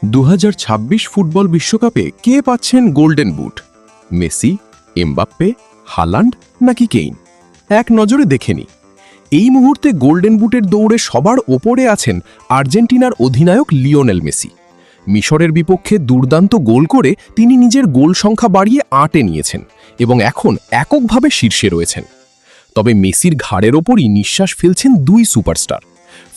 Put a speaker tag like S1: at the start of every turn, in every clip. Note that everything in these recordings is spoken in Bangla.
S1: 2026 ফুটবল বিশ্বকাপে কে পাচ্ছেন golden boot? Messi, Mbappe, Haaland নাকি কেইন? এক নজরে দেখে নি। এই মুহূর্তে গোল্ডেন বুটের দৌড়ে সবার ওপরে আছেন আর্জেন্টিনার অধিনায়ক লিওনেল মেসি। মিশরের বিপক্ষে দুর্দান্ত গোল করে তিনি নিজের গোল সংখ্যা বাড়িয়ে 8-এ নিয়েছেন এবং এখন এককভাবে শীর্ষে রয়েছেন। তবে মেসির ঘাড়ের ওপরই নিঃশ্বাস ফেলছেন দুই সুপারস্টার,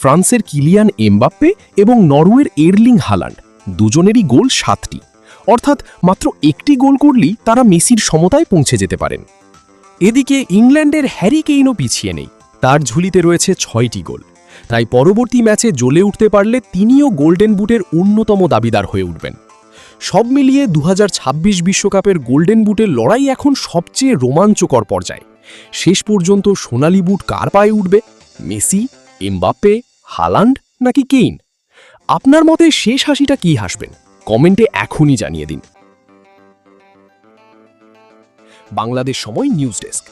S1: ফ্রান্সের কিলিয়ান এমবাপ্পে এবং নরওয়ের এর্লিং হালান্ড। দুজনেরই গোল 7টি, অর্থাৎ মাত্র একটি গোল করলেই তারা মেসির সমতায় পৌঁছে যেতে পারেন।
S2: এদিকে ইংল্যান্ডের হ্যারি কেইনও পিছিয়ে নেই, তার ঝুলিতে রয়েছে 6টি গোল। তাই পরবর্তী ম্যাচে জ্বলে উঠতে পারলে তিনিও গোল্ডেন বুটের অন্যতম দাবিদার হয়ে উঠবেন। সব মিলিয়ে 2026 বিশ্বকাপের গোল্ডেন বুটের লড়াই এখন সবচেয়ে রোমাঞ্চকর পর্যায়ে। শেষ পর্যন্ত সোনালি বুট কার পায়ে উঠবে? মেসি, এমবাপ্পে, হালান্ড নাকি কেইন? আপনার মতে শেষ হাসিটা কি হাসবেন? কমেন্টে এখনই জানিয়ে দিন। বাংলাদেশ সময় নিউজ ডেস্ক।